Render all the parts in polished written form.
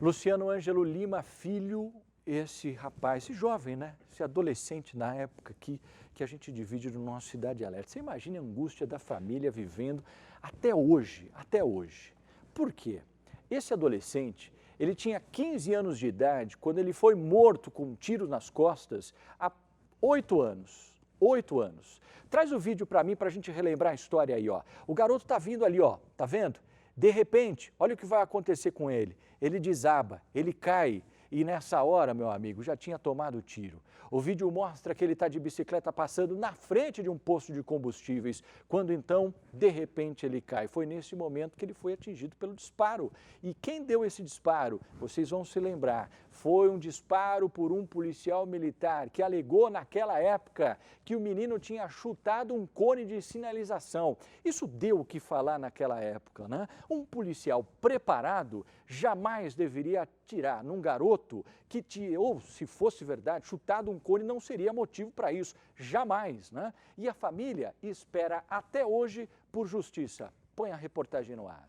Luciano Ângelo Lima Filho, esse rapaz, esse jovem, né? Esse adolescente na época que a gente divide no nosso Cidade Alerta. Você imagina a angústia da família vivendo até hoje, até hoje. Por quê? Esse adolescente, ele tinha 15 anos de idade quando ele foi morto com um tiro nas costas há 8 anos. 8 anos. Traz o vídeo para mim para a gente relembrar a história aí, ó. O garoto tá vindo ali, ó, tá vendo? De repente, olha o que vai acontecer com ele. Ele desaba, ele cai e nessa hora, meu amigo, já tinha tomado tiro. O vídeo mostra que ele está de bicicleta passando na frente de um posto de combustíveis, quando então, de repente, ele cai. Foi nesse momento que ele foi atingido pelo disparo. E quem deu esse disparo? Vocês vão se lembrar. Foi um disparo por um policial militar que alegou naquela época que o menino tinha chutado um cone de sinalização. Isso deu o que falar naquela época, né? Um policial preparado jamais deveria atirar num garoto que, ou se fosse verdade, chutado um cone não seria motivo para isso. Jamais, né? E a família espera até hoje por justiça. Põe a reportagem no ar.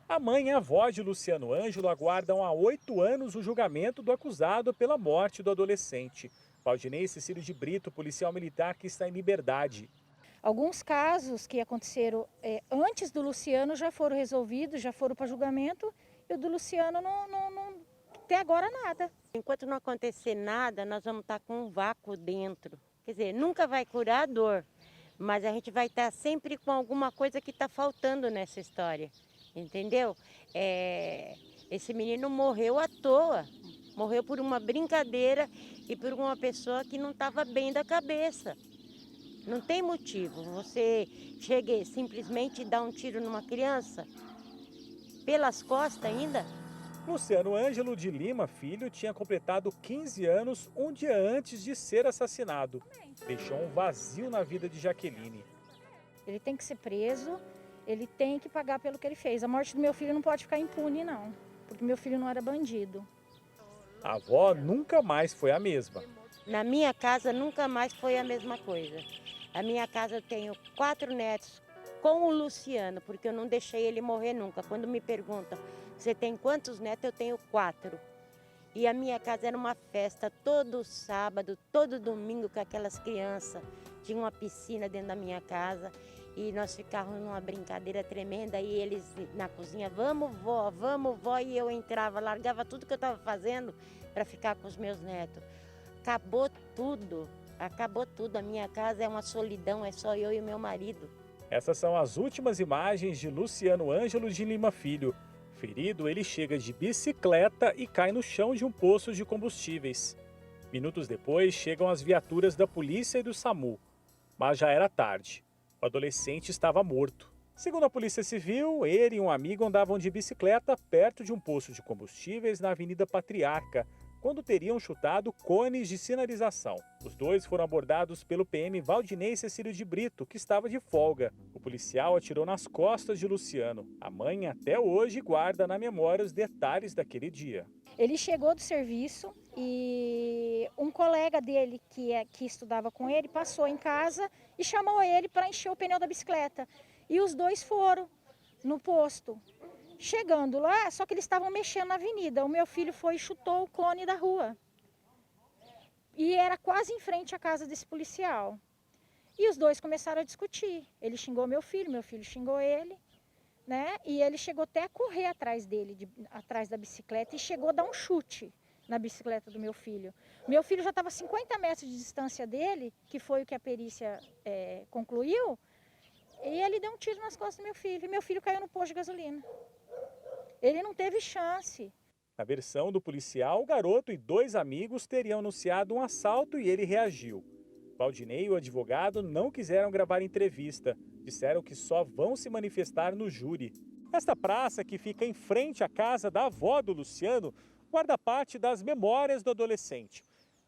A mãe e a avó de Luciano Ângelo aguardam há 8 anos o julgamento do acusado pela morte do adolescente. Valdinei Cecílio de Brito, policial militar que está em liberdade. Alguns casos que aconteceram antes do Luciano já foram resolvidos, já foram para julgamento, e o do Luciano até agora nada. Enquanto não acontecer nada, nós vamos estar com um vácuo dentro. Quer dizer, nunca vai curar a dor, mas a gente vai estar sempre com alguma coisa que está faltando nessa história, entendeu? Esse menino morreu à toa, morreu por uma brincadeira e por uma pessoa que não estava bem da cabeça. Não tem motivo, você chega e simplesmente dá um tiro numa criança, pelas costas ainda. Luciano Ângelo de Lima Filho tinha completado 15 anos um dia antes de ser assassinado. Deixou um vazio na vida de Jaqueline. Ele tem que ser preso, ele tem que pagar pelo que ele fez. A morte do meu filho não pode ficar impune, não, porque meu filho não era bandido. A avó nunca mais foi a mesma. Na minha casa nunca mais foi a mesma coisa. Na minha casa eu tenho 4 netos com o Luciano, porque eu não deixei ele morrer nunca. Quando me perguntam, você tem quantos netos? Eu tenho 4. E a minha casa era uma festa todo sábado, todo domingo com aquelas crianças. Tinha uma piscina dentro da minha casa e nós ficávamos numa brincadeira tremenda. E eles na cozinha, vamos vó. E eu entrava, largava tudo que eu estava fazendo para ficar com os meus netos. Acabou tudo. A minha casa é uma solidão, é só eu e meu marido. Essas são as últimas imagens de Luciano Ângelo de Lima Filho. Ferido, ele chega de bicicleta e cai no chão de um poço de combustíveis. Minutos depois, chegam as viaturas da polícia e do SAMU. Mas já era tarde. O adolescente estava morto. Segundo a Polícia Civil, ele e um amigo andavam de bicicleta perto de um poço de combustíveis na Avenida Patriarca, quando teriam chutado cones de sinalização. Os dois foram abordados pelo PM Valdinei Cecílio de Brito, que estava de folga. O policial atirou nas costas de Luciano. A mãe até hoje guarda na memória os detalhes daquele dia. Ele chegou do serviço e um colega dele que estudava com ele passou em casa e chamou ele para encher o pneu da bicicleta. E os dois foram no posto. Chegando lá, só que eles estavam mexendo na avenida. O meu filho foi e chutou o cone da rua. E era quase em frente à casa desse policial. E os dois começaram a discutir. Ele xingou meu filho xingou ele, né? E ele chegou até a correr atrás dele, atrás da bicicleta, e chegou a dar um chute na bicicleta do meu filho. Meu filho já estava a 50 metros de distância dele, que foi o que a perícia concluiu, e ele deu um tiro nas costas do meu filho. E meu filho caiu no posto de gasolina. Ele não teve chance. Na versão do policial, o garoto e 2 amigos teriam anunciado um assalto e ele reagiu. Valdinei e o advogado não quiseram gravar entrevista. Disseram que só vão se manifestar no júri. Esta praça, que fica em frente à casa da avó do Luciano, guarda parte das memórias do adolescente.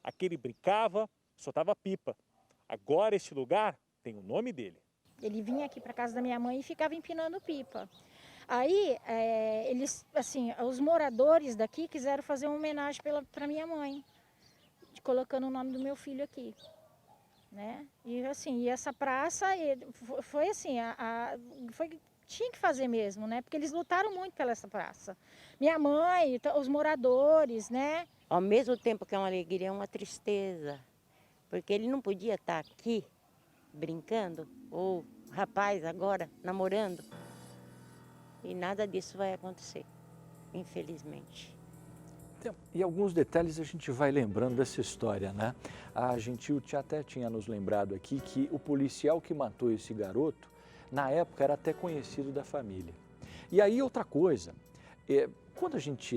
Aqui ele brincava, soltava pipa. Agora este lugar tem o nome dele. Ele vinha aqui para casa da minha mãe e ficava empinando pipa. Aí, os moradores daqui quiseram fazer uma homenagem para minha mãe, colocando o nome do meu filho aqui, né? E essa praça foi assim, foi tinha que fazer mesmo, né? Porque eles lutaram muito pela essa praça. Minha mãe, os moradores, né? Ao mesmo tempo que é uma alegria, é uma tristeza. Porque ele não podia estar aqui brincando, ou rapaz agora namorando. E nada disso vai acontecer, infelizmente. E alguns detalhes a gente vai lembrando dessa história, né? A Gentil até tinha nos lembrado aqui que o policial que matou esse garoto, na época era até conhecido da família. E aí outra coisa, quando a gente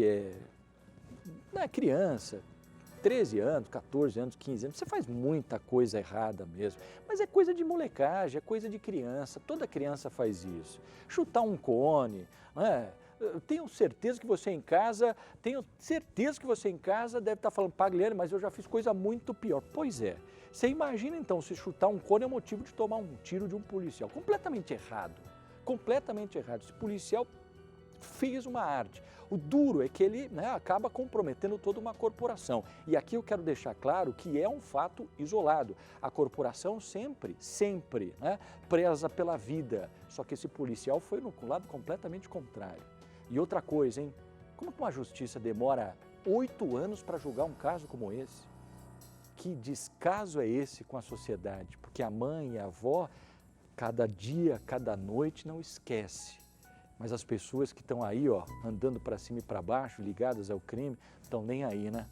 não é criança, 13 anos, 14 anos, 15 anos, você faz muita coisa errada mesmo. Mas é coisa de molecagem, é coisa de criança, toda criança faz isso. Chutar um cone, né? Eu tenho certeza que você em casa deve estar falando, Pagliari, mas eu já fiz coisa muito pior. Pois é, você imagina então se chutar um cone é motivo de tomar um tiro de um policial. Completamente errado, completamente errado. Esse policial fez uma arte. O duro é que ele, né, acaba comprometendo toda uma corporação. E aqui eu quero deixar claro que é um fato isolado. A corporação sempre, né, preza pela vida. Só que esse policial foi no lado completamente contrário. E outra coisa, hein? Como que uma justiça demora 8 anos para julgar um caso como esse? Que descaso é esse com a sociedade? Porque a mãe e a avó, cada dia, cada noite, não esquece. Mas as pessoas que estão aí, ó, andando para cima e para baixo, ligadas ao crime, estão nem aí, né?